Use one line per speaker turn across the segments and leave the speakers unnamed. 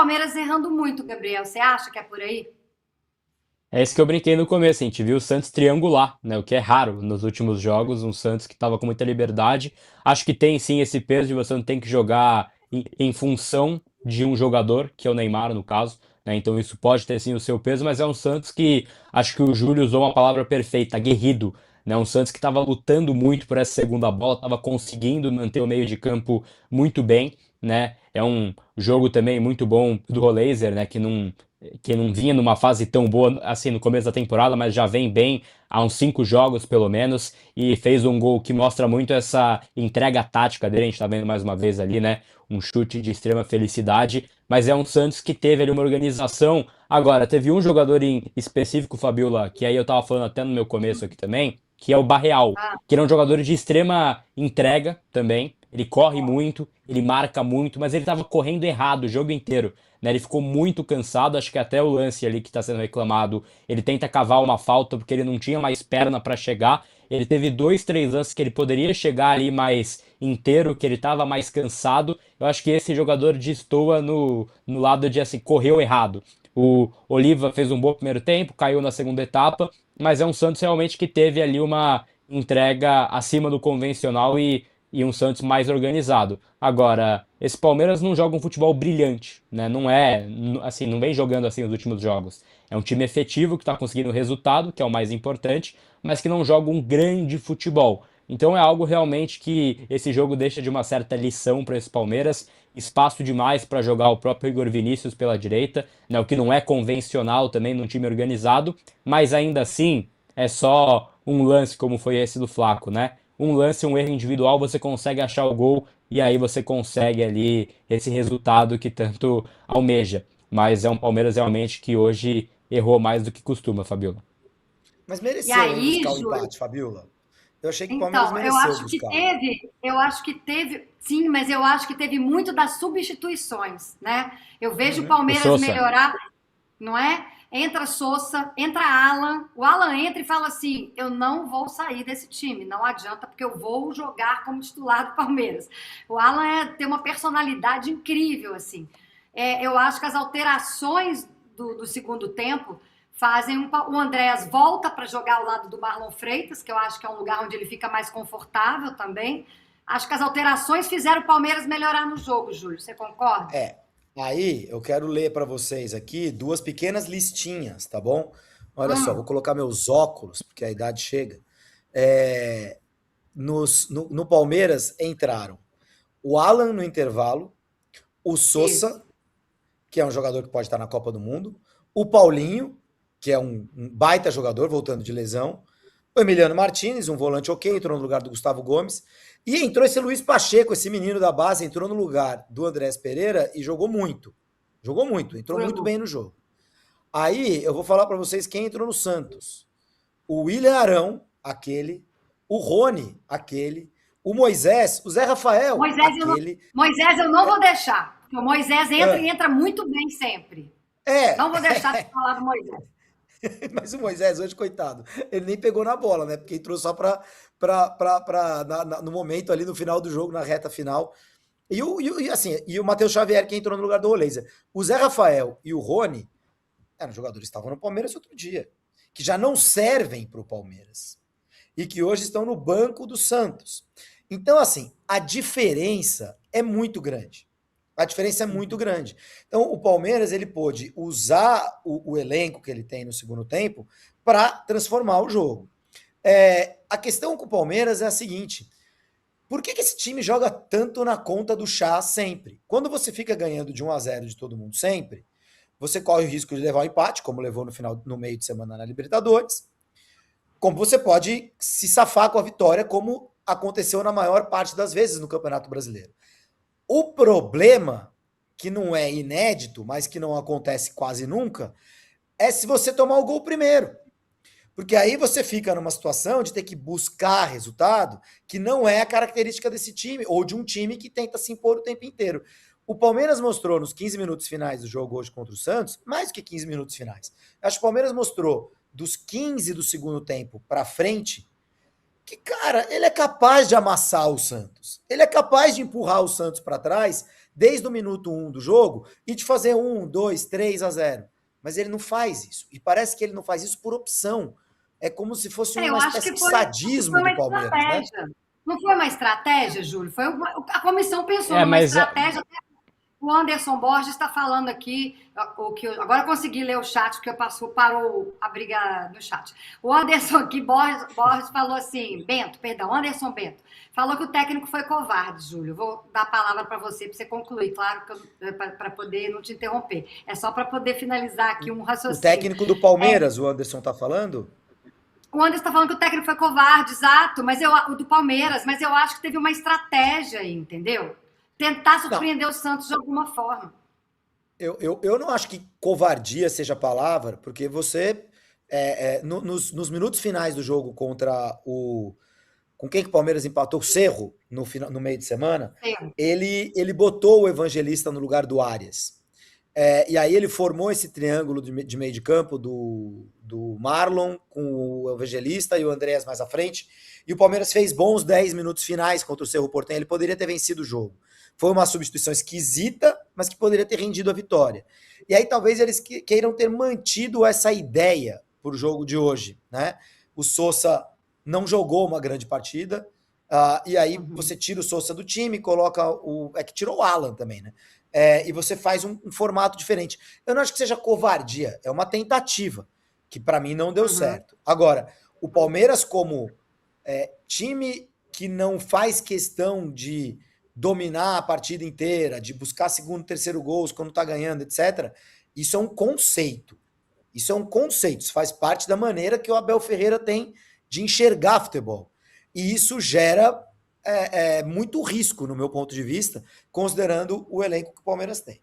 Palmeiras errando muito, Gabriel. Você acha que é por aí?
É isso que eu brinquei no começo, a gente viu o Santos triangular, né? O que é raro nos últimos jogos, um Santos que estava com muita liberdade. Acho que tem sim esse peso de você não tem que jogar em função de um jogador, que é o Neymar no caso, né? Então isso pode ter sim o seu peso, mas é um Santos que acho que o Júlio usou uma palavra perfeita, aguerrido, né? Um Santos que estava lutando muito por essa segunda bola, estava conseguindo manter o meio de campo muito bem, né? É um jogo também muito bom do Roleiser, né? Que não vinha numa fase tão boa assim no começo da temporada, mas já vem bem há uns 5 jogos pelo menos, e fez um gol que mostra muito essa entrega tática dele, a gente tá vendo mais uma vez ali, né? Um chute de extrema felicidade, mas é um Santos que teve ali uma organização. Agora, teve um jogador em específico, Fabiola, que aí eu tava falando até no meu começo aqui também, que é o Barreal,
Ah,
que ele é um jogador de extrema entrega também, ele corre muito, ele marca muito, mas ele tava correndo errado o jogo inteiro, né? Ele ficou muito cansado, acho que até o lance ali que está sendo reclamado, ele tenta cavar uma falta porque ele não tinha mais perna para chegar. Ele teve dois, três lances que ele poderia chegar ali mais inteiro, que ele estava mais cansado. Eu acho que esse jogador destoa no lado de assim, correu errado. O Oliva fez um bom primeiro tempo, caiu na segunda etapa, mas é um Santos realmente que teve ali uma entrega acima do convencional e um Santos mais organizado. Agora, esse Palmeiras não joga um futebol brilhante, né? Não é, assim, não vem jogando assim os últimos jogos. É um time efetivo que está conseguindo resultado, que é o mais importante, mas que não joga um grande futebol. Então é algo realmente que esse jogo deixa de uma certa lição para esse Palmeiras, espaço demais para jogar o próprio Igor Vinícius pela direita, né, o que não é convencional também num time organizado, mas ainda assim é só um lance como foi esse do Flaco, né? Um lance, um erro individual, você consegue achar o gol e aí você consegue ali esse resultado que tanto almeja. Mas é um Palmeiras realmente que hoje errou mais do que costuma, Fabiola.
Mas
e
mereceu, hein,
aí,
buscar o
Júlio?
empate, Fabiola. Eu achei que o Palmeiras
Então,
mereceu buscar.
sim, mas eu acho que teve muito das substituições, né? Eu vejo o
Uhum.
O
Palmeiras
Sousa,
melhorar, não é? Entra Sousa, entra Alan, o Alan entra e fala assim: eu não vou sair desse time, não adianta, porque eu vou jogar como titular do Palmeiras. O Alan tem uma personalidade incrível, assim. Eu acho que as alterações do segundo tempo fazem o Andréas volta para jogar ao lado do Marlon Freitas, que eu acho que é um lugar onde ele fica mais confortável também. Acho que as alterações fizeram o Palmeiras melhorar no jogo, Júlio. Você concorda?
É. Aí eu quero ler para vocês aqui duas pequenas listinhas, tá bom? Olha só, vou
Hum,
colocar meus óculos, porque a idade chega. É, no Palmeiras entraram o Alan no intervalo, o
isso.
Sousa, que é um jogador que pode estar na Copa do Mundo, o Paulinho, que é um baita jogador, voltando de lesão, o Emiliano Martinez, um volante ok, entrou no lugar do Gustavo Gomes, e entrou esse Luiz Pacheco, esse menino da base, entrou no lugar do Andrés Pereira e jogou muito. Jogou muito, entrou muito bem no jogo. Aí eu vou falar para vocês quem entrou no Santos. O William Arão, aquele, o Rony, aquele, o Moisés, o Zé Rafael,
Moisés
aquele.
Moisés eu não vou deixar, porque o Moisés entra e
Ah,
entra muito bem sempre. Não
é,
vou deixar de falar do Moisés.
mas o Moisés hoje, coitado, ele nem pegou na bola, né? Porque entrou só no momento ali no final do jogo, na reta final. E o Matheus Xavier, que entrou no lugar do Roleza. O Zé Rafael e o Rony eram jogadores que estavam no Palmeiras outro dia, que já não servem para o Palmeiras e que hoje estão no banco do Santos. Então, assim, a diferença é muito grande. A diferença é muito grande. Então, o Palmeiras ele pôde usar o elenco que ele tem no segundo tempo para transformar o jogo. A questão com o Palmeiras é a seguinte: por que esse time joga tanto na conta do chá sempre? Quando você fica ganhando de 1-0 de todo mundo sempre, você corre o risco de levar um empate, como levou no meio de semana na Libertadores, como você pode se safar com a vitória, como aconteceu na maior parte das vezes no Campeonato Brasileiro. O problema, que não é inédito, mas que não acontece quase nunca, é se você tomar o gol primeiro. Porque aí você fica numa situação de ter que buscar resultado que não é a característica desse time, ou de um time que tenta se impor o tempo inteiro. O Palmeiras mostrou nos 15 minutos finais do jogo hoje contra o Santos, mais do que 15 minutos finais. Acho que o Palmeiras mostrou dos 15 do segundo tempo para frente que, cara, ele é capaz de amassar o Santos. Ele é capaz de empurrar o Santos para trás desde o minuto 1 do jogo e de fazer 1, 2, 3-0. Mas ele não faz isso. E parece que ele não faz isso por opção. É como se fosse
Eu
uma
acho
espécie
que
de
foi
sadismo
uma
do Palmeiras, né?
estratégia. Não foi uma estratégia, Júlio? A comissão pensou
É,
numa
mas
estratégia. O Anderson Borges está falando aqui, agora eu consegui ler o chat, porque parou a briga do chat. O Anderson aqui, Borges falou assim, Anderson Bento, falou que o técnico foi covarde, Júlio. Vou dar a palavra para você concluir, claro, para poder não te interromper. É só para poder finalizar aqui um
O
raciocínio.
técnico do Palmeiras, o Anderson tá falando?
O Anderson está falando que o técnico foi covarde, exato, o do Palmeiras, mas eu acho que teve uma estratégia aí, entendeu? Tentar surpreender o Santos de alguma forma.
Eu não acho que covardia seja a palavra, porque você, nos minutos finais do jogo contra o... Com quem que o Palmeiras empatou? O Cerro, no meio de semana. Ele botou o Evangelista no lugar do Arias. E aí ele formou esse triângulo de meio de campo do Marlon com o Evangelista e o Andréas mais à frente. E o Palmeiras fez bons 10 minutos finais contra o Cerro Porteño. Ele poderia ter vencido o jogo. Foi uma substituição esquisita, mas que poderia ter rendido a vitória. E aí talvez eles queiram ter mantido essa ideia para o jogo de hoje, né? O Sousa não jogou uma grande partida, e aí você tira o Sousa do time, coloca o... É que tirou o Alan também, né? E você faz um formato diferente. Eu não acho que seja covardia, é uma tentativa, que para mim não deu certo. Agora, o Palmeiras como time que não faz questão de dominar a partida inteira, de buscar segundo, terceiro gols quando tá ganhando, etc. Isso é um conceito. Isso faz parte da maneira que o Abel Ferreira tem de enxergar futebol. E isso gera muito risco, no meu ponto de vista, considerando o elenco que o Palmeiras tem.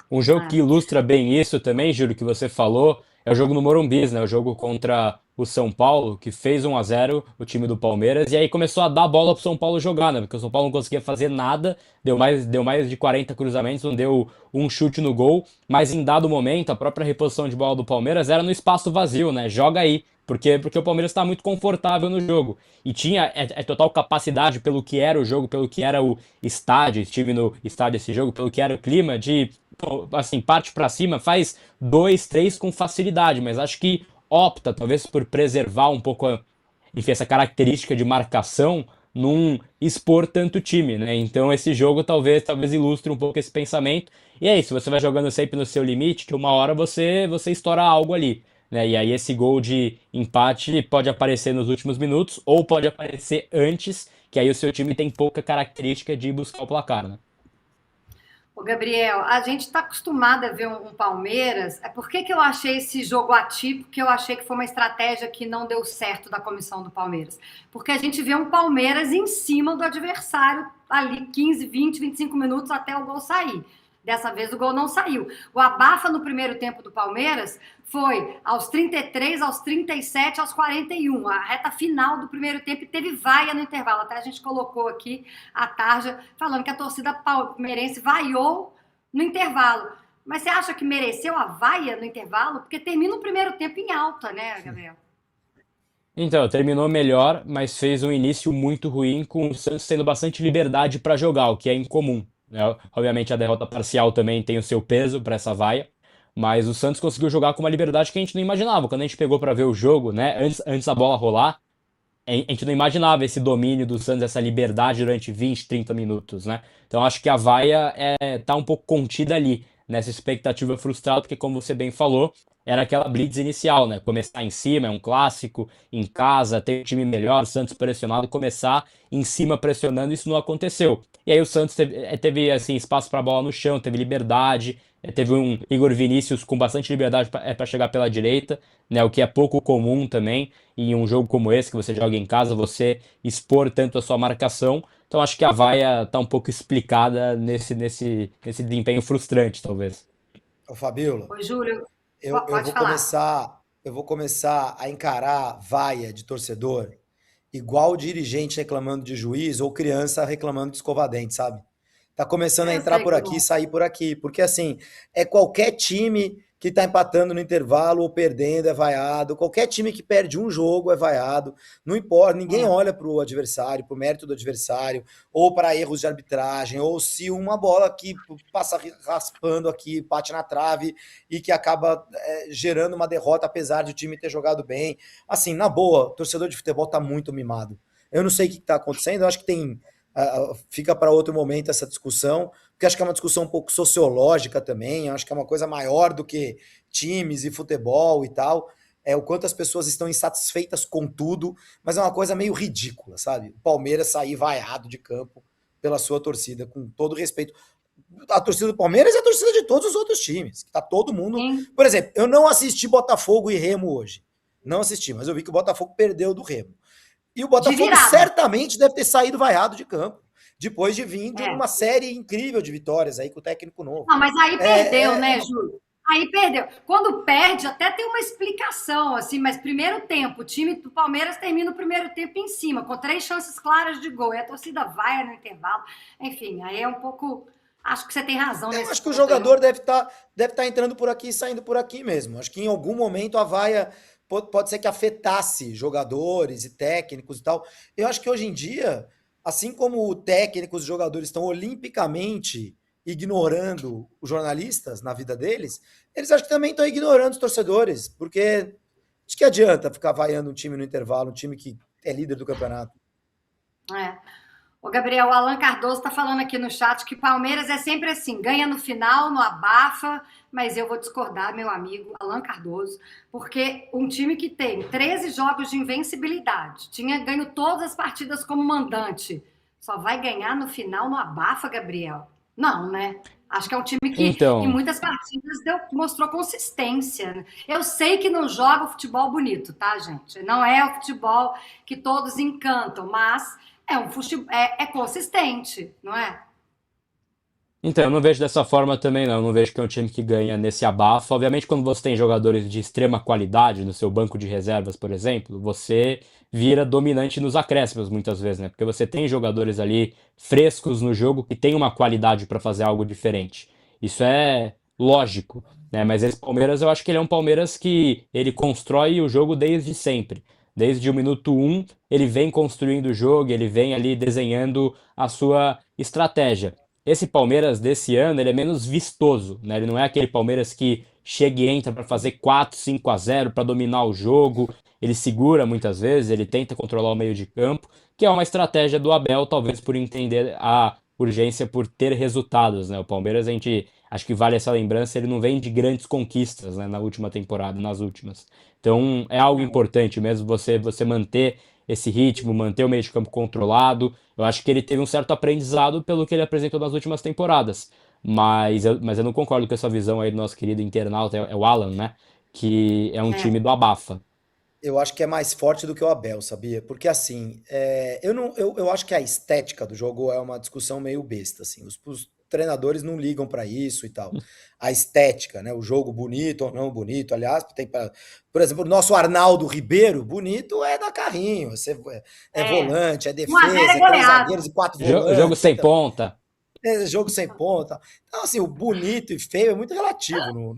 Um jogo que ilustra bem isso também, Júlio, que você falou, é o jogo no Morumbi, né? O jogo contra o São Paulo, que fez 1-0 o time do Palmeiras, e aí começou a dar a bola pro São Paulo jogar, né? Porque o São Paulo não conseguia fazer nada, deu mais de 40 cruzamentos, não deu um chute no gol, mas em dado momento, a própria reposição de bola do Palmeiras era no espaço vazio, né? Joga aí. Porque o Palmeiras está muito confortável no jogo. E tinha total capacidade pelo que era o jogo, pelo que era o estádio, estive no estádio esse jogo, pelo que era o clima, de, assim, parte para cima, faz 2, 3 com facilidade, mas acho que opta, talvez, por preservar um pouco, enfim, essa característica de marcação, não expor tanto o time, né? Então esse jogo talvez ilustre um pouco esse pensamento. E é isso, você vai jogando sempre no seu limite, que uma hora você estoura algo ali. Né? E aí esse gol de empate pode aparecer nos últimos minutos ou pode aparecer antes, que aí o seu time tem pouca característica de buscar o placar, né?
Ô, Gabriel, a gente está acostumado a ver um Palmeiras. Por que eu achei esse jogo atípico? Que eu achei que foi uma estratégia que não deu certo da comissão do Palmeiras. Porque a gente vê um Palmeiras em cima do adversário ali 15, 20, 25 minutos até o gol sair. Dessa vez o gol não saiu. O abafa no primeiro tempo do Palmeiras foi aos 33, aos 37, aos 41. A reta final do primeiro tempo teve vaia no intervalo. Até a gente colocou aqui a tarja falando que a torcida palmeirense vaiou no intervalo. Mas você acha que mereceu a vaia no intervalo? Porque termina o primeiro tempo em alta, né, Gabriel?
Então, terminou melhor, mas fez um início muito ruim, com o Santos tendo bastante liberdade para jogar, o que é incomum. Né? Obviamente a derrota parcial também tem o seu peso para essa vaia, mas o Santos conseguiu jogar com uma liberdade que a gente não imaginava. Quando a gente pegou para ver o jogo, né, antes da bola rolar, a gente não imaginava esse domínio do Santos, essa liberdade durante 20, 30 minutos, né? Então acho que a vaia tá um pouco contida ali, nessa expectativa frustrada, porque como você bem falou, era aquela blitz inicial, né? Começar em cima, é um clássico, em casa, ter um time melhor, o Santos pressionado, começar em cima pressionando, isso não aconteceu. E aí o Santos teve assim, espaço para a bola no chão, teve liberdade, teve um Igor Vinícius com bastante liberdade para chegar pela direita, né? O que é pouco comum também em um jogo como esse, que você joga em casa, você expor tanto a sua marcação. Então acho que a vaia tá um pouco explicada nesse desempenho frustrante, talvez.
Ô, Fabiola,
Oi, Júlio,
eu
pode
vou
falar.
começar a encarar vaia de torcedor igual dirigente reclamando de juiz ou criança reclamando de escova-dente, sabe? Tá começando a
Eu
entrar
sei
por
que é
aqui,
bom.
sair por aqui, porque assim, é qualquer time que tá empatando no intervalo ou perdendo é vaiado. Qualquer time que perde um jogo é vaiado. Não importa, ninguém olha para o adversário, para o mérito do adversário, ou para erros de arbitragem, ou se uma bola que passa raspando aqui, bate na trave e que acaba gerando uma derrota, apesar de o time ter jogado bem. Assim, na boa, o torcedor de futebol tá muito mimado. Eu não sei o que está acontecendo, eu acho que tem. Fica para outro momento essa discussão, porque acho que é uma discussão um pouco sociológica também, acho que é uma coisa maior do que times e futebol e tal, o quanto as pessoas estão insatisfeitas com tudo, mas é uma coisa meio ridícula, sabe? O Palmeiras sair vaiado de campo pela sua torcida, com todo respeito. A torcida do Palmeiras é a torcida de todos os outros times, que tá todo mundo...
Sim.
Por exemplo, eu não assisti Botafogo e Remo hoje, não assisti, mas eu vi que o Botafogo perdeu do Remo. E o Botafogo certamente deve ter saído vaiado de campo, depois de vir de uma série incrível de vitórias aí com o técnico novo.
Não, mas aí perdeu, né, Júlio? Aí perdeu. Quando perde, até tem uma explicação, assim, mas primeiro tempo, o time do Palmeiras termina o primeiro tempo em cima, com 3 chances claras de gol, e a torcida vai no intervalo. Enfim, aí é um pouco... Acho que você tem razão.
Eu acho que o jogador deve tá entrando por aqui e saindo por aqui mesmo. Acho que em algum momento a vaia... Pode ser que afetasse jogadores e técnicos e tal. Eu acho que hoje em dia, assim como técnicos e jogadores estão olimpicamente ignorando os jornalistas na vida deles, eles acho que também estão ignorando os torcedores, porque acho que adianta ficar vaiando um time no intervalo, um time que é líder do campeonato.
O Gabriel, o Alan Cardoso está falando aqui no chat que Palmeiras é sempre assim, ganha no final, no abafa, mas eu vou discordar, meu amigo Alan Cardoso, porque um time que tem 13 jogos de invencibilidade, tinha ganho todas as partidas como mandante, só vai ganhar no final, no abafa, Gabriel? Não, né? Acho que é um time que em muitas partidas mostrou consistência. Eu sei que não joga o futebol bonito, tá, gente? Não é o futebol que todos encantam, mas... é consistente, não é?
Então, eu não vejo dessa forma também, não. Eu não vejo que é um time que ganha nesse abafo. Obviamente, quando você tem jogadores de extrema qualidade no seu banco de reservas, por exemplo, você vira dominante nos acréscimos muitas vezes, né? Porque você tem jogadores ali frescos no jogo que tem uma qualidade para fazer algo diferente. Isso é lógico, né? Mas esse Palmeiras, eu acho que ele é um Palmeiras que ele constrói o jogo desde sempre. Desde o minuto 1, ele vem construindo o jogo, ele vem ali desenhando a sua estratégia. Esse Palmeiras desse ano, ele é menos vistoso, né? Ele não é aquele Palmeiras que chega e entra para fazer 4, 5-0, para dominar o jogo. Ele segura muitas vezes, ele tenta controlar o meio de campo, que é uma estratégia do Abel, talvez por entender a urgência por ter resultados, né? O Palmeiras, a gente, acho que vale essa lembrança, ele não vem de grandes conquistas, né, na última temporada, nas últimas. Então, é algo importante mesmo você manter esse ritmo, manter o meio de campo controlado. Eu acho que ele teve um certo aprendizado pelo que ele apresentou nas últimas temporadas. Mas eu não concordo com essa visão aí do nosso querido internauta, é o Alan, né? Que é um time do abafa.
Eu acho que é mais forte do que o Abel, sabia? Porque assim, eu acho que a estética do jogo é uma discussão meio besta, assim. Os treinadores não ligam para isso e tal. A estética, né? O jogo bonito ou não bonito. Aliás, por exemplo, o nosso Arnaldo Ribeiro, bonito é dar carrinho. É volante, é defesa, é 3 zagueiros e 4 volantes.
Jogo sem ponta.
Jogo sem ponta. Então, assim, o bonito e feio é muito relativo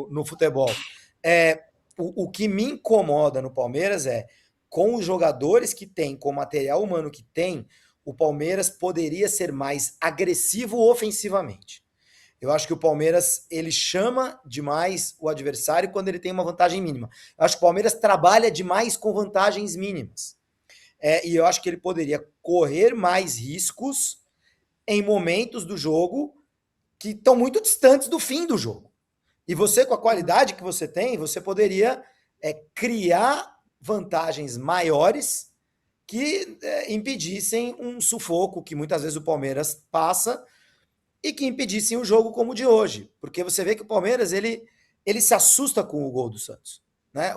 no futebol. O que me incomoda no Palmeiras é, com os jogadores que tem, com o material humano que tem, o Palmeiras poderia ser mais agressivo ofensivamente. Eu acho que o Palmeiras, ele chama demais o adversário quando ele tem uma vantagem mínima. Eu acho que o Palmeiras trabalha demais com vantagens mínimas. E eu acho que ele poderia correr mais riscos em momentos do jogo que estão muito distantes do fim do jogo. E você, com a qualidade que você tem, você poderia criar vantagens maiores que impedissem um sufoco que muitas vezes o Palmeiras passa e que impedissem o jogo como o de hoje. Porque você vê que o Palmeiras ele se assusta com o gol do Santos. Né?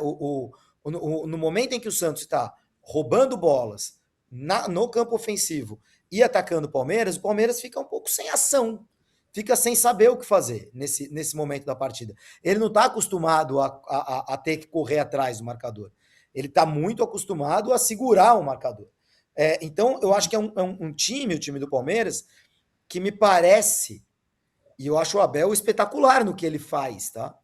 No momento em que o Santos está roubando bolas no campo ofensivo e atacando o Palmeiras fica um pouco sem ação. Fica sem saber o que fazer nesse momento da partida. Ele não está acostumado a ter que correr atrás do marcador. Ele está muito acostumado a segurar o marcador. Então, eu acho que é um time, o time do Palmeiras, que me parece, e eu acho o Abel espetacular no que ele faz, tá?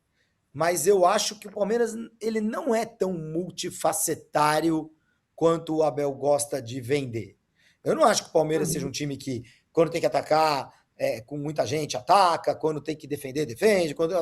mas eu acho que o Palmeiras ele não é tão multifacetário quanto o Abel gosta de vender. Eu não acho que o Palmeiras seja um time que, quando tem que atacar com muita gente, ataca, quando tem que defender, defende, quando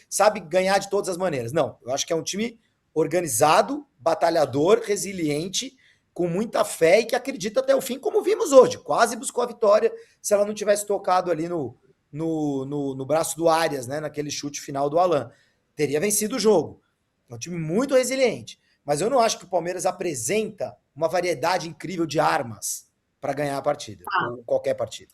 sabe ganhar de todas as maneiras. Não, eu acho que é um time organizado, batalhador, resiliente, com muita fé e que acredita até o fim, como vimos hoje. Quase buscou a vitória se ela não tivesse tocado ali no braço do Arias, né, naquele chute final do Alan. Teria vencido o jogo. É um time muito resiliente. Mas eu não acho que o Palmeiras apresenta uma variedade incrível de armas para ganhar a partida, ou qualquer partida.